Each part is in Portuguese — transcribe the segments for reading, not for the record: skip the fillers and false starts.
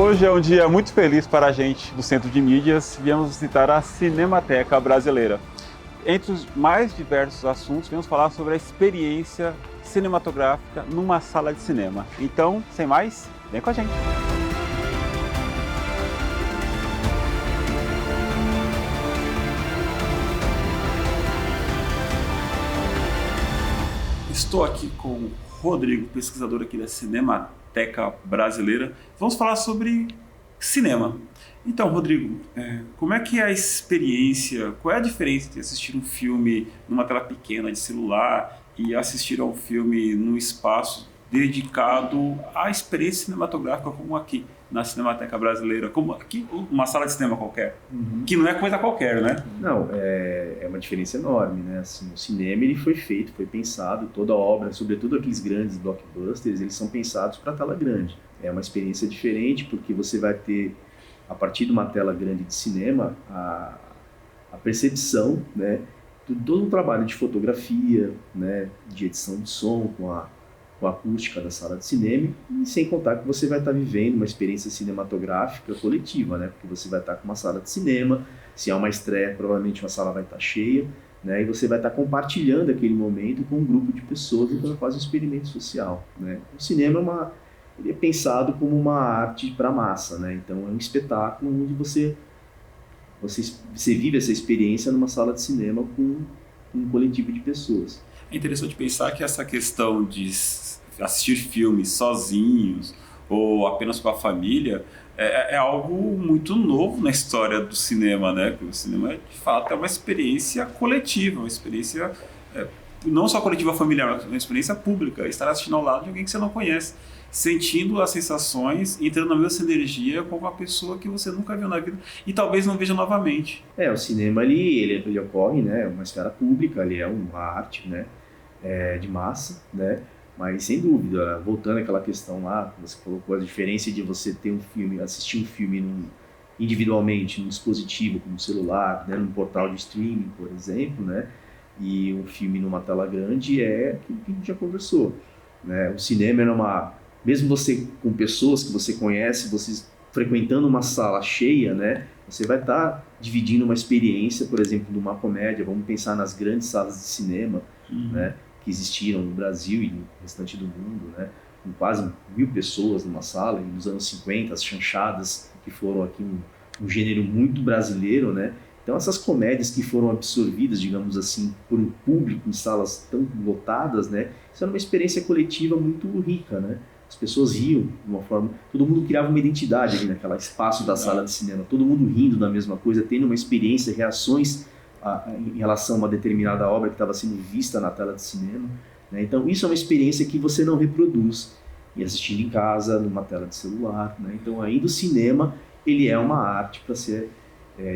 Hoje é um dia muito feliz para a gente do Centro de Mídias. Viemos visitar a Cinemateca Brasileira. Entre os mais diversos assuntos, viemos falar sobre a experiência cinematográfica numa sala de cinema. Então, sem mais, vem com a gente. Estou aqui com o Rodrigo, pesquisador aqui da Cinemateca Brasileira. Vamos falar sobre cinema. Então, Rodrigo, como é que é a experiência, qual é a diferença entre assistir um filme numa tela pequena de celular e assistir a um filme num espaço dedicado à experiência cinematográfica como aqui na Cinemateca Brasileira, como aqui uma sala de cinema qualquer, que não é coisa qualquer, né? Não, é uma diferença enorme, né? Assim, o cinema ele foi feito, foi pensado, toda obra, sobretudo aqueles grandes blockbusters, eles são pensados para tela grande. É uma experiência diferente porque você vai ter, a partir de uma tela grande de cinema, a percepção, né, de todo um trabalho de fotografia, né, de edição de som com a acústica da sala de cinema, e sem contar que você vai estar vivendo uma experiência cinematográfica coletiva, né? Porque você vai estar com uma sala de cinema, se há uma estreia, provavelmente uma sala vai estar cheia, né? E você vai estar compartilhando aquele momento com um grupo de pessoas, então é quase um experimento social, né? O cinema ele é pensado como uma arte para massa, né? Então é um espetáculo onde você vive essa experiência numa sala de cinema com um coletivo de pessoas. É interessante pensar que essa questão de assistir filmes sozinhos ou apenas com a família é algo muito novo na história do cinema, né? Porque o cinema, de fato, é uma experiência coletiva, uma experiência não só coletiva familiar, mas uma experiência pública. Estar assistindo ao lado de alguém que você não conhece, sentindo as sensações, entrando na mesma energia com uma pessoa que você nunca viu na vida e talvez não veja novamente. O cinema ele ocorre, né, uma esfera pública, ele é uma arte, né, de massa, né, mas sem dúvida, voltando àquela questão lá, que você colocou a diferença de você ter um filme, assistir um filme individualmente num dispositivo como celular, né, num portal de streaming, por exemplo, né, e um filme numa tela grande é aquilo que a gente já conversou, né, o cinema mesmo você com pessoas que você conhece, vocês frequentando uma sala cheia, né, você vai estar dividindo uma experiência, por exemplo, de uma comédia. Vamos pensar nas grandes salas de cinema, né, que existiram no Brasil e no restante do mundo, né, com quase 1000 pessoas numa sala, e nos anos 50, as chanchadas, que foram aqui um gênero muito brasileiro, né. Então essas comédias que foram absorvidas, digamos assim, por um público em salas tão lotadas, né, isso era uma experiência coletiva muito rica, né. As pessoas riam de uma forma... Todo mundo criava uma identidade ali naquele espaço da sala de cinema. Todo mundo rindo da mesma coisa, tendo uma experiência, reações em relação a uma determinada obra que estava sendo vista na tela de cinema, né? Então, isso é uma experiência que você não reproduz e assistindo em casa, numa tela de celular, né? Então, ainda o cinema, ele é uma arte para ser,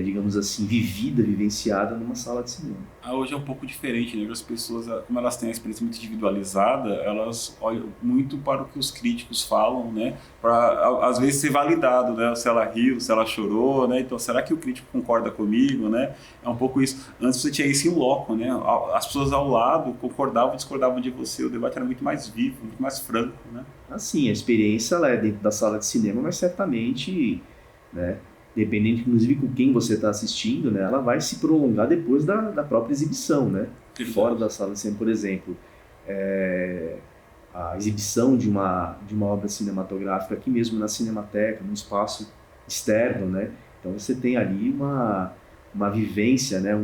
digamos assim, vivenciada numa sala de cinema. Hoje é um pouco diferente, né? As pessoas, como elas têm a experiência muito individualizada, elas olham muito para o que os críticos falam, né? Para, às vezes, ser validado, né? Se ela riu, se ela chorou, né? Então, será que o crítico concorda comigo, né? É um pouco isso. Antes você tinha isso em loco, né? As pessoas ao lado concordavam, discordavam de você, o debate era muito mais vivo, muito mais franco, né? Assim, a experiência ela é dentro da sala de cinema, mas certamente, né, dependendo inclusive com quem você está assistindo, né, ela vai se prolongar depois da própria exibição, né? Fora da sala de cinema, por exemplo, a exibição de uma obra cinematográfica aqui mesmo na Cinemateca, num espaço externo, né? Então você tem ali uma vivência, né,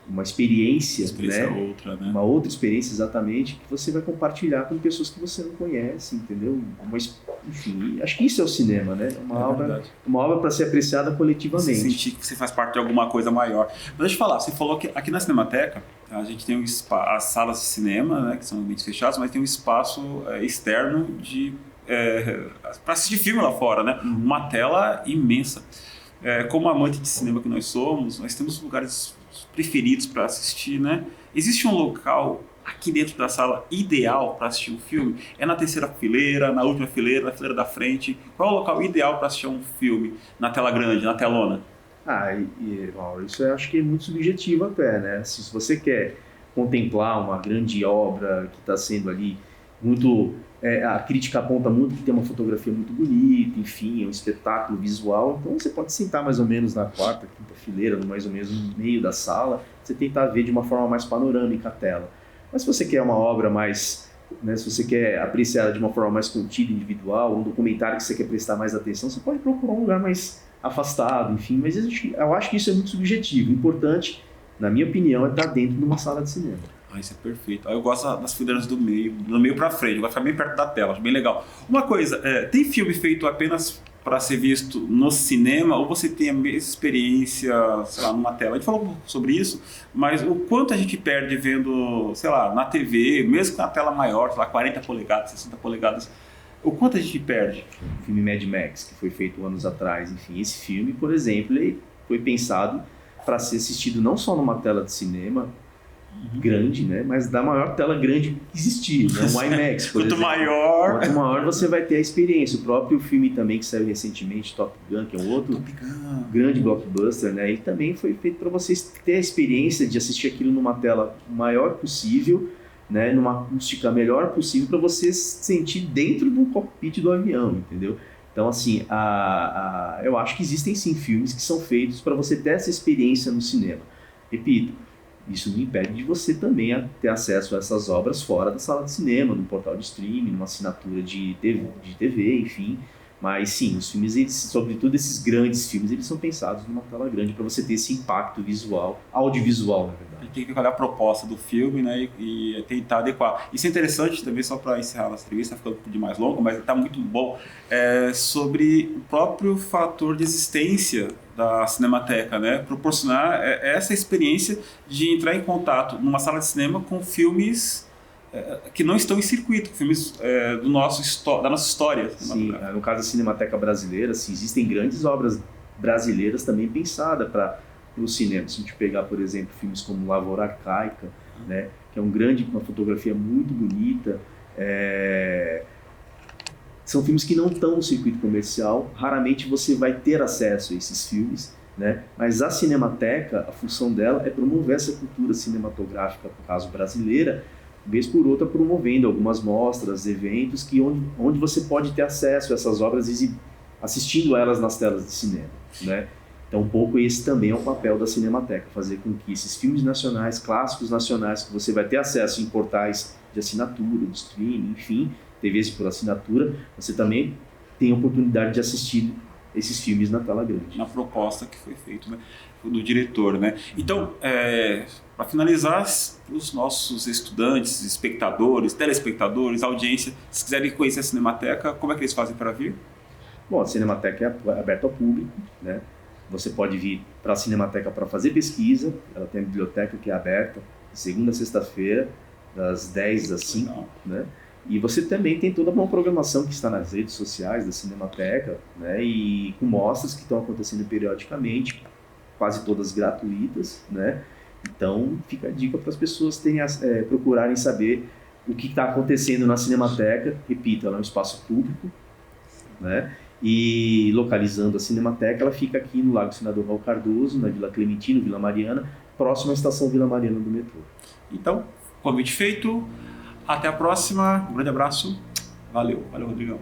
uma experiência, né? Outra, né? Uma outra experiência, exatamente, que você vai compartilhar com pessoas que você não conhece, entendeu? Enfim, acho que isso é o cinema, né? Uma obra para ser apreciada coletivamente. Você sentir que você faz parte de alguma coisa maior. Mas deixa eu falar, você falou que aqui na Cinemateca a gente tem as salas de cinema, né, que são ambientes fechados, mas tem um espaço externo para assistir filme lá fora, né? Uma tela imensa. Como amante de cinema que nós somos, nós temos lugares preferidos para assistir, né? Existe um local aqui dentro da sala ideal para assistir um filme? É na terceira fileira, na última fileira, na fileira da frente? Qual é o local ideal para assistir um filme na tela grande, na telona? Isso eu acho que é muito subjetivo até, né? Se você quer contemplar uma grande obra que está sendo ali muito a crítica aponta muito que tem uma fotografia muito bonita, enfim, é um espetáculo visual. Então você pode sentar mais ou menos na quarta, quinta fileira, mais ou menos no meio da sala, você tentar ver de uma forma mais panorâmica a tela. Mas se você quer uma obra mais, né, se você quer apreciar ela de uma forma mais contida, individual, um documentário que você quer prestar mais atenção, você pode procurar um lugar mais afastado, enfim. Mas eu acho que isso é muito subjetivo. O importante, na minha opinião, é estar dentro de uma sala de cinema. Ah, isso é perfeito. Eu gosto das fileiras do meio pra frente, vai ficar bem perto da tela, acho bem legal. Uma coisa, tem filme feito apenas para ser visto no cinema ou você tem a mesma experiência, sei lá, numa tela? A gente falou um pouco sobre isso, mas o quanto a gente perde vendo, sei lá, na TV, mesmo na tela maior, sei lá, 40 polegadas, 60 polegadas, o quanto a gente perde? O filme Mad Max, que foi feito anos atrás, enfim, esse filme, por exemplo, ele foi pensado para ser assistido não só numa tela de cinema grande, né, mas da maior tela grande que existia, né, um IMAX, por exemplo. Quanto maior você vai ter a experiência. O próprio filme também que saiu recentemente, Top Gun, que é um outro grande blockbuster, né, ele também foi feito para vocês ter a experiência de assistir aquilo numa tela maior possível, né, numa acústica melhor possível, para você se sentir dentro do cockpit do avião, entendeu? Então, assim, eu acho que existem sim filmes que são feitos para você ter essa experiência no cinema. Repito, isso não impede de você também ter acesso a essas obras fora da sala de cinema, no portal de streaming, numa assinatura de TV, enfim. Mas sim, os filmes, eles, sobretudo esses grandes filmes, eles são pensados numa tela grande para você ter esse impacto visual, audiovisual, na verdade. A gente tem que olhar a proposta do filme, né, e tentar adequar. Isso é interessante também, só para encerrar a nossa entrevista, está ficando um pouco mais longo, mas está muito bom, sobre o próprio fator de existência da Cinemateca, né, proporcionar essa experiência de entrar em contato numa sala de cinema com filmes que não estão em circuito, filmes da nossa história. Sim, no caso da Cinemateca Brasileira, sim, existem grandes obras brasileiras também pensadas para o cinema. Se a gente pegar, por exemplo, filmes como Lavoura Arcaica, né, que é uma fotografia muito bonita, são filmes que não estão no circuito comercial, raramente você vai ter acesso a esses filmes, né? Mas a Cinemateca, a função dela é promover essa cultura cinematográfica, no caso brasileira, vez por outra promovendo algumas mostras, eventos onde você pode ter acesso a essas obras assistindo a elas nas telas de cinema, né? Então um pouco esse também é o papel da Cinemateca, fazer com que esses filmes nacionais, clássicos nacionais, que você vai ter acesso em portais de assinatura, de streaming, enfim, TVs por assinatura, você também tem a oportunidade de assistir esses filmes na tela grande. Na proposta que foi feita, né, do diretor, né? Então, para finalizar, os nossos estudantes, espectadores, telespectadores, audiência, se quiserem conhecer a Cinemateca, como é que eles fazem para vir? Bom, a Cinemateca é aberta ao público, né? Você pode vir para a Cinemateca para fazer pesquisa, ela tem a biblioteca que é aberta de segunda a sexta-feira, das 10 às 5, né? E você também tem toda uma programação que está nas redes sociais da Cinemateca, né? E com mostras que estão acontecendo periodicamente, quase todas gratuitas, né? Então fica a dica para as pessoas procurarem saber o que está acontecendo na Cinemateca. Repito, ela é um espaço público, né? E localizando a Cinemateca, ela fica aqui no Largo Senador Raul Cardoso, na Vila Clementino, Vila Mariana, próxima à estação Vila Mariana do metrô. Então, convite feito. Até a próxima. Um grande abraço. Valeu, Rodrigão.